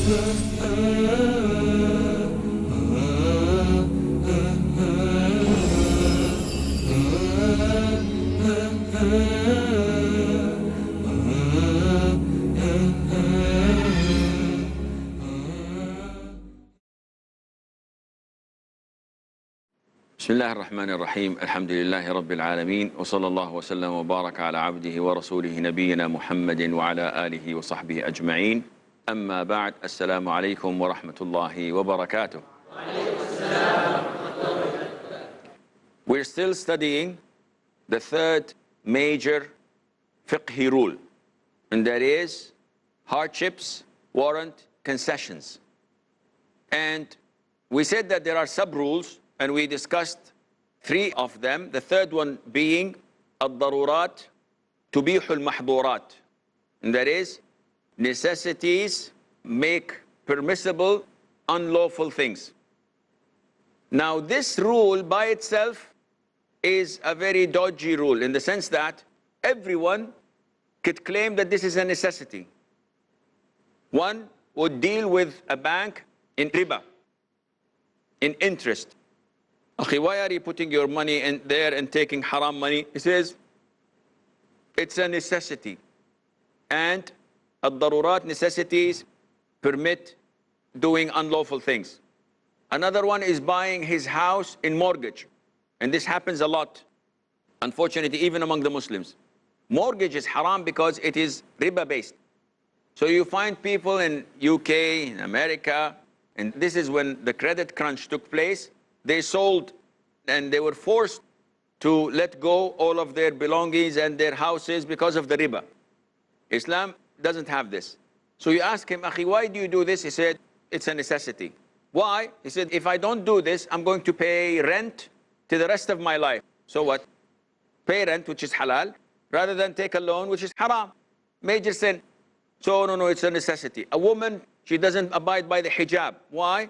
بسم الله الرحمن الرحيم. الحمد لله رب العالمين، وصلى الله وسلم وبارك على عبده ورسوله نبينا محمد وعلى آله وصحبه أجمعين. أما بعد، السلام عليكم ورحمة الله وبركاته. We're still studying the third major fiqhi rule, and that is hardships, warrant, concessions. And we said that there are sub-rules, and we discussed three of them, the third one being al-darurat tubihu al-mahdurat, and that is necessities make permissible unlawful things. Now this rule by itself is a very dodgy rule, in the sense that everyone could claim that this is a necessity. One would deal with a bank in riba, in interest. Akhi, why are you putting your money in there and taking haram money? He says, it's a necessity. And ad-darurat, necessities, permit doing unlawful things. Another one is buying his house in mortgage. And this happens a lot, unfortunately, even among the Muslims. Mortgage is haram because it is riba based. So you find people in UK, in America, and this is when the credit crunch took place. They sold and they were forced to let go all of their belongings and their houses because of the riba. Islam doesn't have this. So you ask him, Akhi, why do you do this? He said, it's a necessity. Why? He said, if I don't do this, I'm going to pay rent to the rest of my life. So what? Pay rent, which is halal, rather than take a loan, which is haram. Major sin. So no, it's a necessity. A woman, she doesn't abide by the hijab. Why?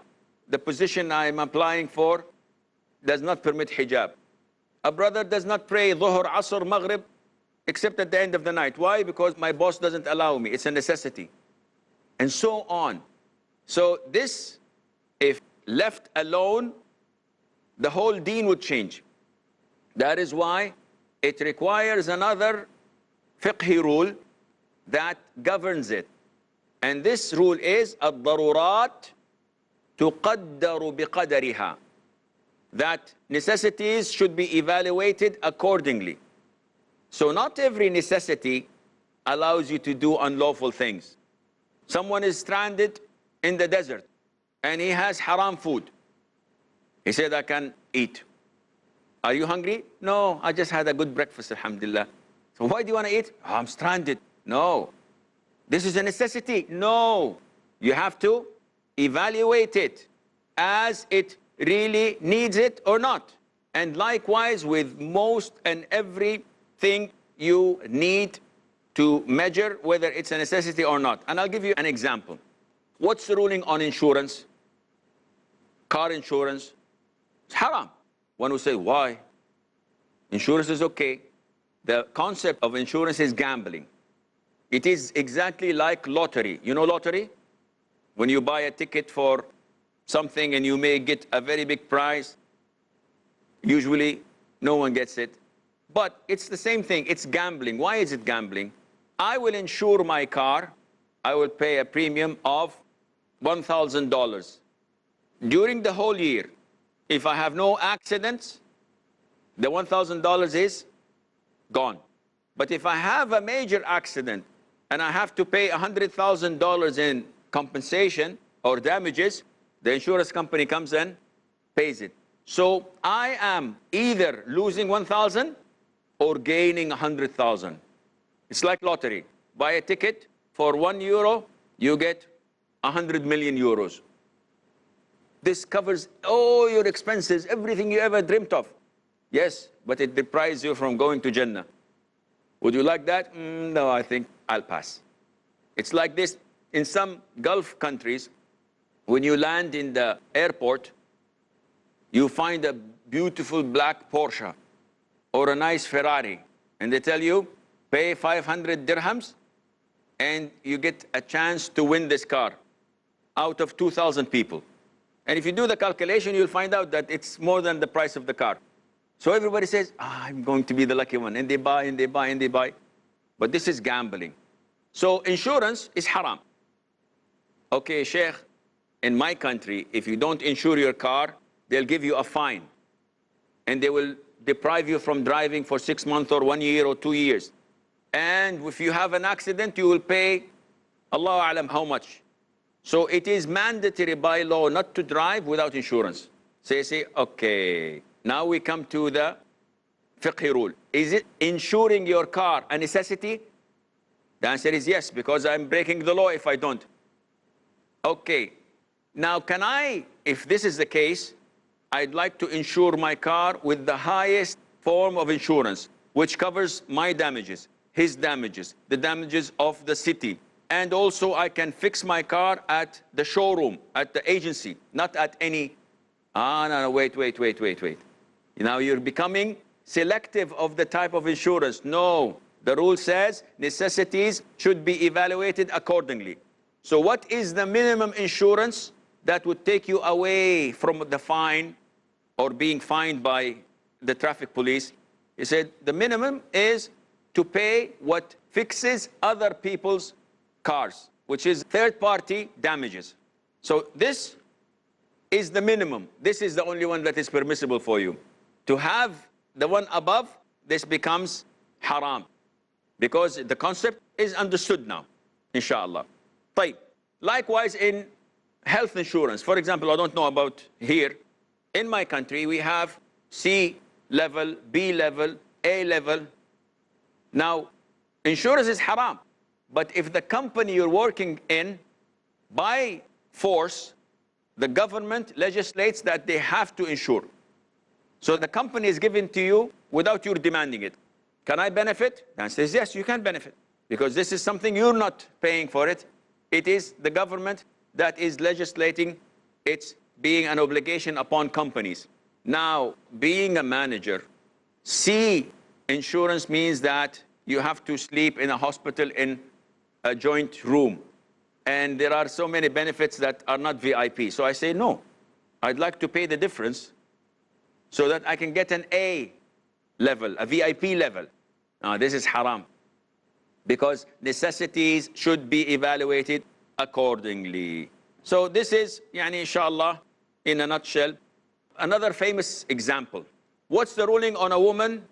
The position I'm applying for does not permit hijab. A brother does not pray dhuhr, asr, maghrib, except at the end of the night. Why? Because my boss doesn't allow me. It's a necessity. And so on. So this, if left alone, the whole deen would change. That is why it requires another fiqhi rule that governs it. And this rule is ad-darurat tuqaddaru biqadariha, that necessities should be evaluated accordingly. So not every necessity allows you to do unlawful things. Someone is stranded in the desert and he has haram food. He said, I can eat. Are you hungry? No, I just had a good breakfast, alhamdulillah. So why do you want to eat? Oh, I'm stranded. No. This is a necessity. No. You have to evaluate it as it really needs it or not. And likewise with most and everything you need to measure whether it's a necessity or not. And I'll give you an example. What's the ruling on insurance? Car insurance. It's haram. One will say, why? Insurance is okay. The concept of insurance is gambling. It is exactly like lottery. You know lottery? When you buy a ticket for something and you may get a very big prize, usually no one gets it. But it's the same thing. It's gambling. Why is it gambling? I will insure my car. I will pay a premium of $1,000. During the whole year, if I have no accidents, the $1,000 is gone. But if I have a major accident and I have to pay $100,000 in compensation or damages, the insurance company comes and pays it. So I am either losing 1,000 or gaining 100,000. It's like lottery. Buy a ticket for €1, you get 100 million euros. This covers all your expenses, everything you ever dreamt of. Yes, but it deprives you from going to Jannah. Would you like that? No, I think I'll pass. It's like this in some Gulf countries. When you land in the airport, you find a beautiful black Porsche or a nice Ferrari, and they tell you, pay 500 dirhams and you get a chance to win this car. out of 2,000 people. And if you do the calculation, you'll find out that it's more than the price of the car. So everybody says, I'm going to be the lucky one. And they buy, and they buy, and they buy. But this is gambling. So insurance is haram. Okay, Sheikh, in my country, if you don't insure your car, they'll give you a fine. And they will deprive you from driving for 6 months or 1 year or 2 years. And if you have an accident, you will pay, Allahu A'lam, how much. So it is mandatory by law not to drive without insurance. So you say, okay, now we come to the fiqhi rule. Is it insuring your car a necessity? The answer is yes, because I'm breaking the law if I don't. Okay, now can I, if this is the case, I'd like to insure my car with the highest form of insurance, which covers my damages, his damages, the damages of the city. And also I can fix my car at the showroom, at the agency, not at any, no, wait. Now you're becoming selective of the type of insurance. No, the rule says necessities should be evaluated accordingly. So what is the minimum insurance that would take you away from the fine or being fined by the traffic police? He said the minimum is to pay what fixes other people's cars, which is third-party damages. So this is the minimum. This is the only one that is permissible for you. To have the one above, this becomes haram, because the concept is understood now, inshallah. طيب. Likewise in health insurance. For example, I don't know about here. In my country, we have C level, B level, A level. Now, insurance is haram. But if the company you're working in, by force, the government legislates that they have to insure. So the company is given to you without you demanding it. Can I benefit? The answer is yes, you can benefit. Because this is something you're not paying for it. It is the government that is legislating it's being an obligation upon companies. Now, being a manager, C insurance means that you have to sleep in a hospital in a joint room. And there are so many benefits that are not VIP. So I say, no, I'd like to pay the difference so that I can get an A level, a VIP level. Now, this is haram, because necessities should be evaluated accordingly. So this is, inshallah, in a nutshell, another famous example. What's the ruling on a woman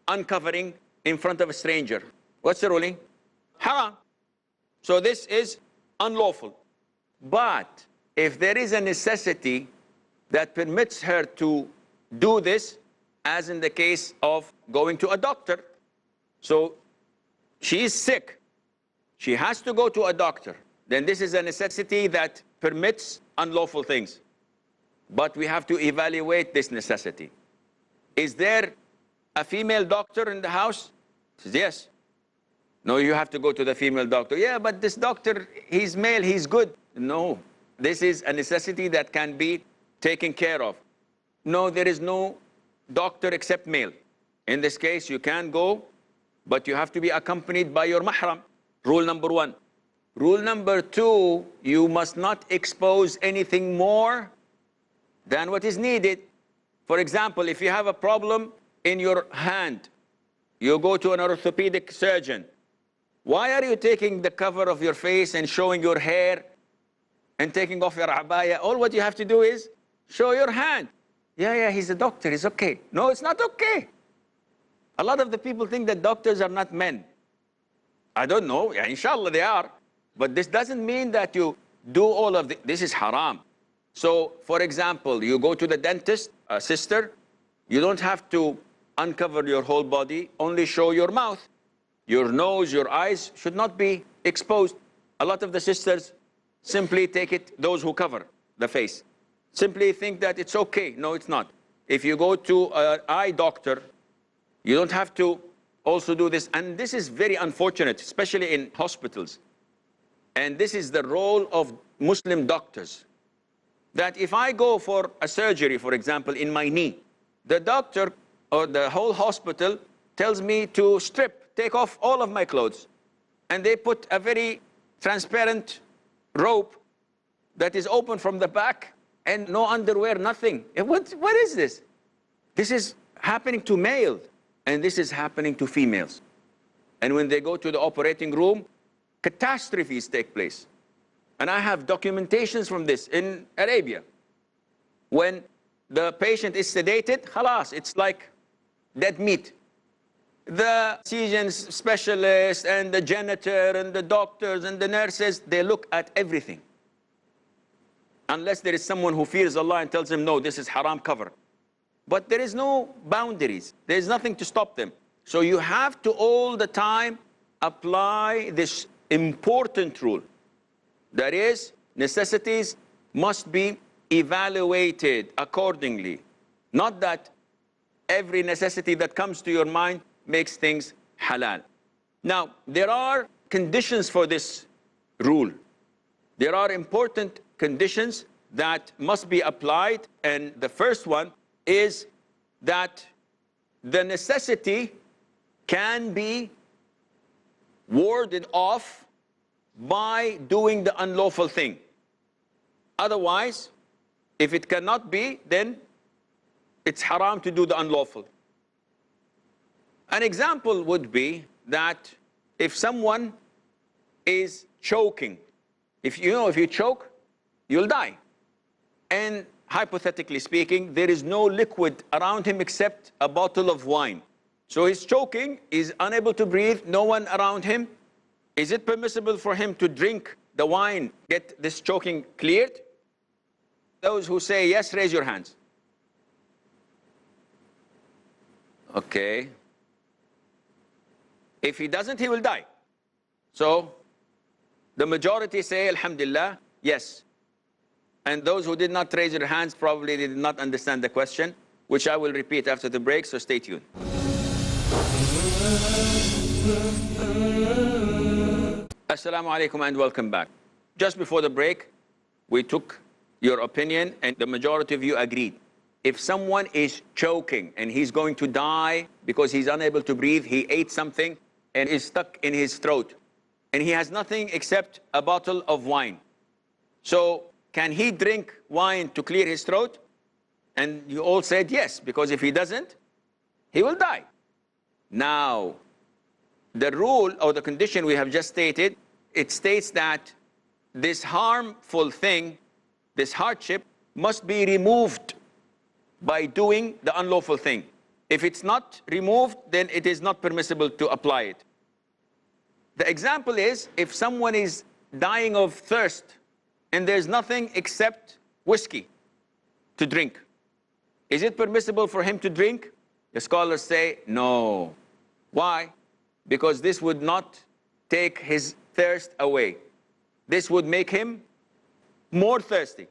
uncovering in front of a stranger? What's the ruling? Haram. So this is unlawful. But if there is a necessity that permits her to do this, as in the case of going to a doctor. So she is sick. She has to go to a doctor. Then this is a necessity that permits unlawful things. But we have to evaluate this necessity. Is there a female doctor in the house? She says, yes. No, you have to go to the female doctor. Yeah, but this doctor, he's male, he's good. No, this is a necessity that can be taken care of. No, there is no doctor except male. In this case, you can go, but you have to be accompanied by your mahram. Rule number 1. Rule number 2, you must not expose anything more than what is needed. For example, if you have a problem in your hand, you go to an orthopedic surgeon. Why are you taking the cover of your face and showing your hair and taking off your abaya? All what you have to do is show your hand. Yeah, he's a doctor, he's okay. No, it's not okay. A lot of the people think that doctors are not men. I don't know, inshallah they are. But this doesn't mean that you do all of this is haram. So, for example, you go to the dentist, a sister, you don't have to uncover your whole body, only show your mouth. Your nose, your eyes should not be exposed. A lot of the sisters simply take it, those who cover the face, simply think that it's okay. No, it's not. If you go to an eye doctor, you don't have to also do this. And this is very unfortunate, especially in hospitals. And this is the role of Muslim doctors. That if I go for a surgery, for example, in my knee, the doctor or the whole hospital tells me to strip, take off all of my clothes. And they put a very transparent rope that is open from the back and no underwear, nothing. What is this? This is happening to males, and this is happening to females. And when they go to the operating room, catastrophes take place. And I have documentations from this in Arabia. When the patient is sedated, khalas, it's like dead meat. The anesthesian specialist and the janitor and the doctors and the nurses, they look at everything. Unless there is someone who fears Allah and tells him, no, this is haram, cover. But there is no boundaries. There is nothing to stop them. So you have to all the time apply this important rule. That is, necessities must be evaluated accordingly. Not that every necessity that comes to your mind makes things halal. Now, there are conditions for this rule. There are important conditions that must be applied, and the first one is that the necessity can be warded off by doing the unlawful thing. Otherwise, if it cannot be, then it's haram to do the unlawful. An example would be that if someone is choking, if you choke, you'll die. And hypothetically speaking, there is no liquid around him except a bottle of wine. So he's choking, he's unable to breathe, no one around him. Is it permissible for him to drink the wine, get this choking cleared? Those who say yes, raise your hands. Okay. If he doesn't, he will die. So the majority say, alhamdulillah, yes. And those who did not raise their hands probably did not understand the question, which I will repeat after the break, so stay tuned. Assalamu alaikum and welcome back. Just before the break, we took your opinion and the majority of you agreed. If someone is choking and he's going to die because he's unable to breathe, he ate something and is stuck in his throat, and he has nothing except a bottle of wine. So can he drink wine to clear his throat? And you all said yes, because if he doesn't, he will die. Now, the rule or the condition we have just stated, it states that this harmful thing, this hardship, must be removed by doing the unlawful thing. If it's not removed, then it is not permissible to apply it. The example is, if someone is dying of thirst and there's nothing except whiskey to drink, is it permissible for him to drink? The scholars say no. Why? Because this would not take his thirst away. This would make him more thirsty.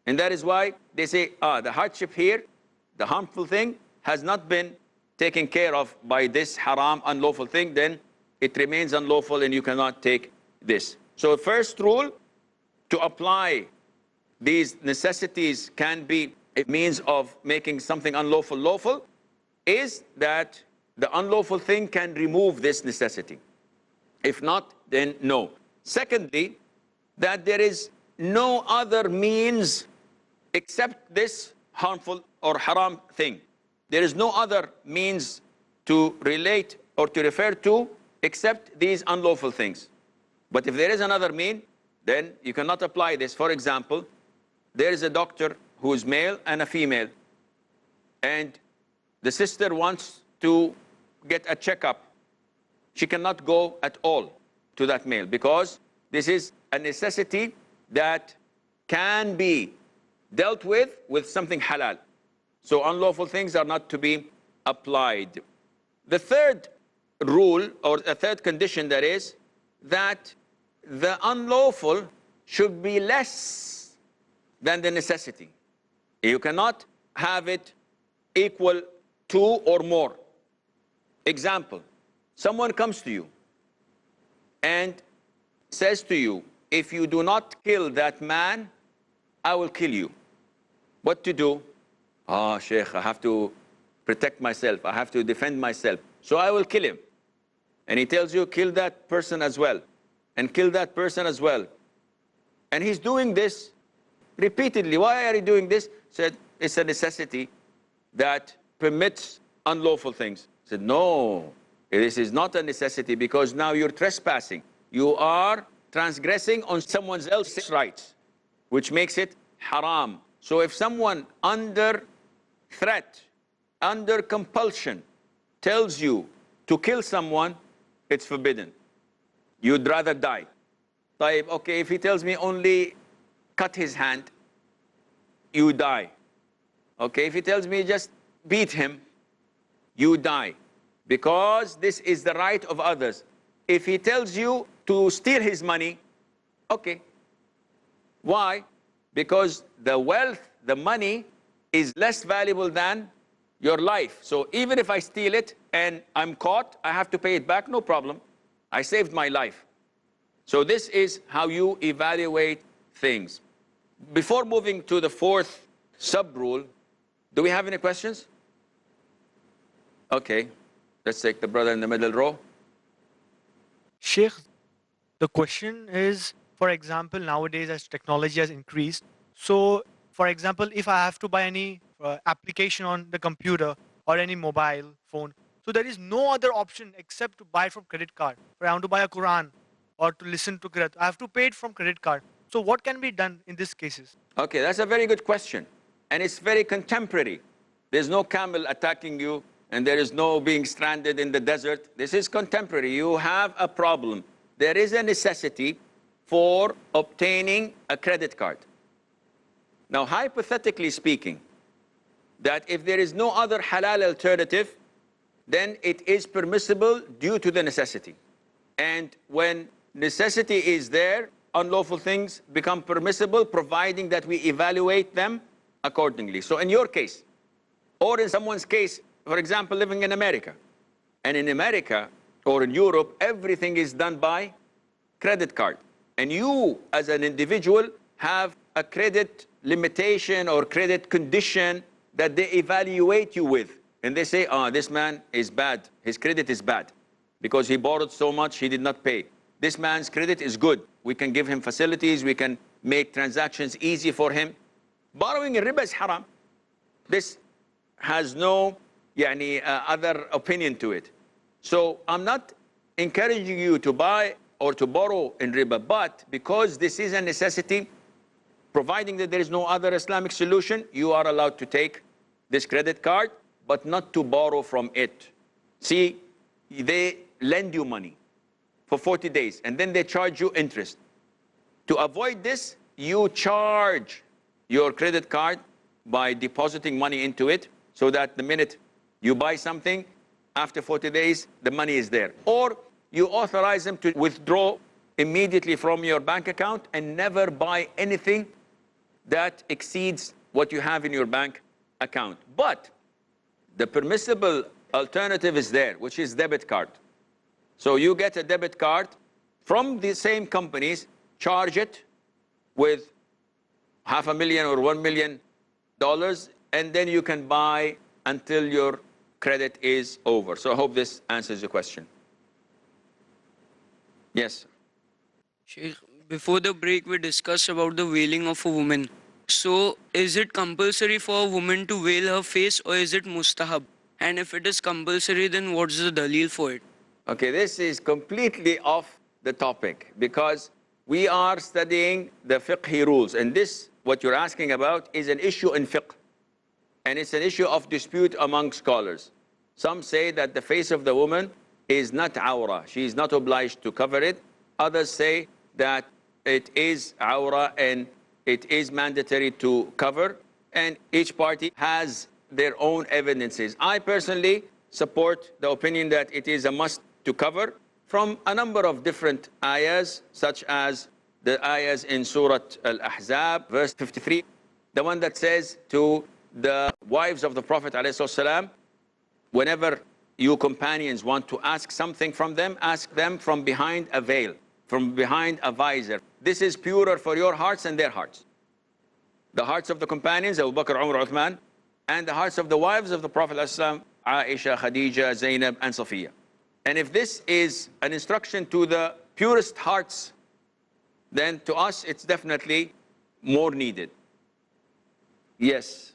And that is why they say, the hardship here, the harmful thing, has not been taken care of by this haram, unlawful thing, then it remains unlawful and you cannot take this. So first rule, to apply these necessities can be a means of making something unlawful lawful, is that the unlawful thing can remove this necessity. If not, then no. Secondly, that there is no other means except this harmful or haram thing. There is no other means to relate or to refer to except these unlawful things. But if there is another mean, then you cannot apply this. For example, there is a doctor who is male and a female, and the sister wants to get a checkup. She cannot go at all to that male because this is a necessity that can be dealt with something halal. So unlawful things are not to be applied. The third rule, or a third condition, that is that the unlawful should be less than the necessity. You cannot have it equal to or more. Example, someone comes to you and says to you, if you do not kill that man, I will kill you. What to do? Shaykh, I have to protect myself. I have to defend myself. So I will kill him. And he tells you, kill that person as well. And kill that person as well. And he's doing this repeatedly. Why are you doing this? Said, it's a necessity that permits unlawful things. Said, no, this is not a necessity, because now you're trespassing. You are transgressing on someone else's rights, which makes it haram. So if someone under threat, under compulsion, tells you to kill someone, it's forbidden. You'd rather die. Okay, if he tells me only cut his hand, you die. Okay, if he tells me just beat him, you die. Because this is the right of others. If he tells you to steal his money, okay. Why? Because the wealth, the money, is less valuable than your life. So even if I steal it and I'm caught, I have to pay it back, no problem. I saved my life. So this is how you evaluate things. Before moving to the fourth sub-rule, do we have any questions? Okay, let's take the brother in the middle row. Sheikh, the question is, for example, nowadays as technology has increased, so for example, if I have to buy any application on the computer or any mobile phone, so there is no other option except to buy from credit card. For I want to buy a Quran or to listen to Quran, I have to pay it from credit card. So what can be done in these cases? Okay, that's a very good question. And it's very contemporary. There's no camel attacking you, and there is no being stranded in the desert. This is contemporary. You have a problem. There is a necessity for obtaining a credit card. Now, hypothetically speaking, that if there is no other halal alternative, then it is permissible due to the necessity. And when necessity is there, unlawful things become permissible, providing that we evaluate them accordingly. So in your case, or in someone's case, for example, living in America, and in America or in Europe, everything is done by credit card. And you, as an individual, have a credit limitation or credit condition that they evaluate you with. And they say, this man is bad. His credit is bad because he borrowed so much, he did not pay. This man's credit is good. We can give him facilities. We can make transactions easy for him. Borrowing in riba is haram. This has no other opinion to it. So I'm not encouraging you to buy or to borrow in riba, but because this is a necessity, providing that there is no other Islamic solution, you are allowed to take this credit card, but not to borrow from it. See, they lend you money for 40 days, and then they charge you interest. To avoid this, you charge your credit card by depositing money into it, so that the minute you buy something, after 40 days, the money is there. Or you authorize them to withdraw immediately from your bank account and never buy anything that exceeds what you have in your bank account. But the permissible alternative is there, which is debit card. So you get a debit card from the same companies, charge it with $500,000 or $1 million, and then you can buy until your credit is over. So I hope this answers your question. Yes. Sheikh, before the break, we discussed about the veiling of a woman. So, is it compulsory for a woman to veil her face, or is it mustahab? And if it is compulsory, then what's the dalil for it? Okay, this is completely off the topic, because we are studying the fiqhi rules. And this, what you're asking about, is an issue in fiqh. And it's an issue of dispute among scholars. Some say that the face of the woman is not awra. She is not obliged to cover it. Others say that it is awra and it is mandatory to cover. And each party has their own evidences. I personally support the opinion that it is a must to cover from a number of different ayahs, such as the ayahs in Surah Al-Ahzab, verse 53, the one that says to the wives of the Prophet ﷺ, whenever you companions want to ask something from them, ask them from behind a veil, from behind a visor. This is purer for your hearts and their hearts. The hearts of the companions, Abu Bakr, Umar, Uthman, and the hearts of the wives of the Prophet ﷺ, Aisha, Khadija, Zainab, and Safiya. And if this is an instruction to the purest hearts, then to us it's definitely more needed. Yes.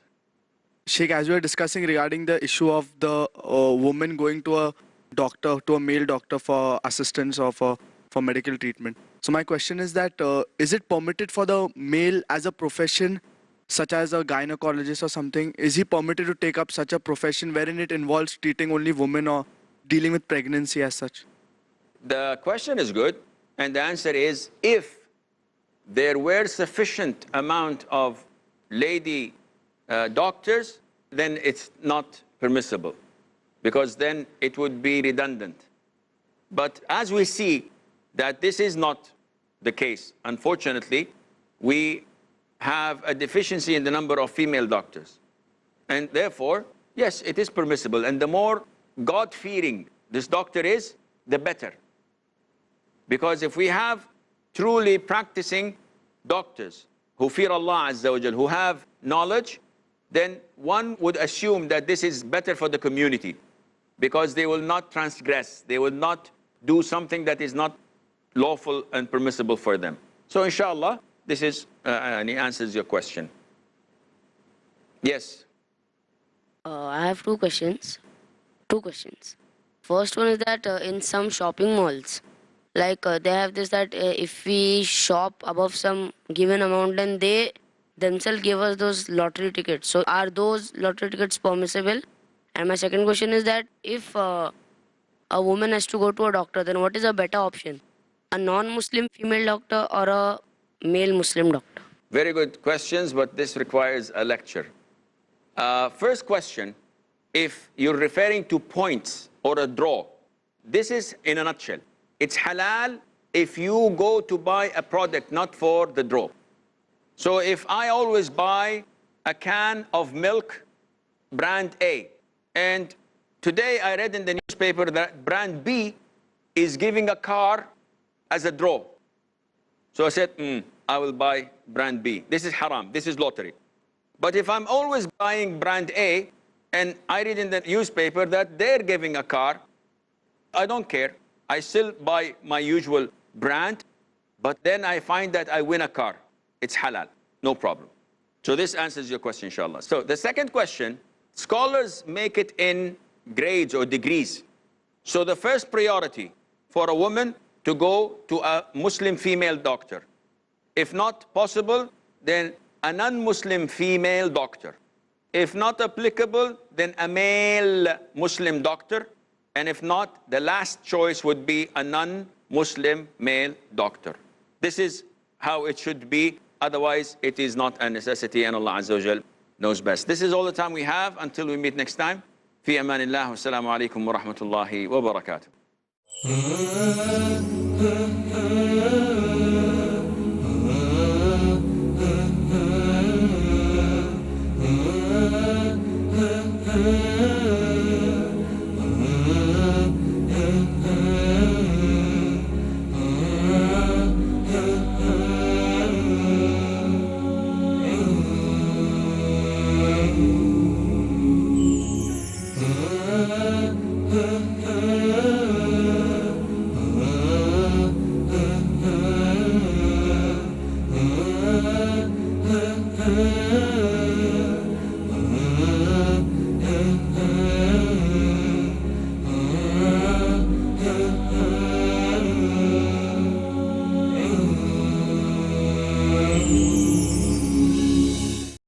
Sheikh, as we were discussing regarding the issue of the woman going to a doctor, to a male doctor for assistance or for medical treatment. So my question is that, is it permitted for the male as a profession, such as a gynecologist or something, is he permitted to take up such a profession wherein it involves treating only women or dealing with pregnancy as such? The question is good, and the answer is if there were sufficient amount of lady doctors, then it's not permissible, because then it would be redundant. But as we see that this is not the case, unfortunately, we have a deficiency in the number of female doctors. And therefore, yes, it is permissible. And the more God-fearing this doctor is, the better. Because if we have truly practicing doctors who fear Allah Azza wa Jal, who have knowledge, then one would assume that this is better for the community, because they will not transgress, they will not do something that is not lawful and permissible for them. So inshallah, this is, and he answers your question. Yes. I have two questions. First one is that in some shopping malls, like they have this that if we shop above some given amount, then they themselves give us those lottery tickets. So are those lottery tickets permissible? And my second question is that if a woman has to go to a doctor, then what is a better option? A non-Muslim female doctor or a male Muslim doctor? Very good questions, but this requires a lecture. First question, if you're referring to points or a draw, this is in a nutshell. It's halal if you go to buy a product not for the draw. So if I always buy a can of milk, brand A, and today I read in the newspaper that brand B is giving a car as a draw. So I said, I will buy brand B. This is haram, this is lottery. But if I'm always buying brand A, and I read in the newspaper that they're giving a car, I don't care. I still buy my usual brand, but then I find that I win a car. It's halal, no problem. So this answers your question, inshallah. So the second question, scholars make it in grades or degrees. So the first priority for a woman to go to a Muslim female doctor. If not possible, then a non-Muslim female doctor. If not applicable, then a male Muslim doctor. And if not, the last choice would be a non-Muslim male doctor. This is how it should be. Otherwise, it is not a necessity, and Allah Azza wa Jal knows best. This is all the time we have until we meet next time. Fi amanillah wa salamu alaykum wa rahmatullahi wa barakatuh. Uh-huh.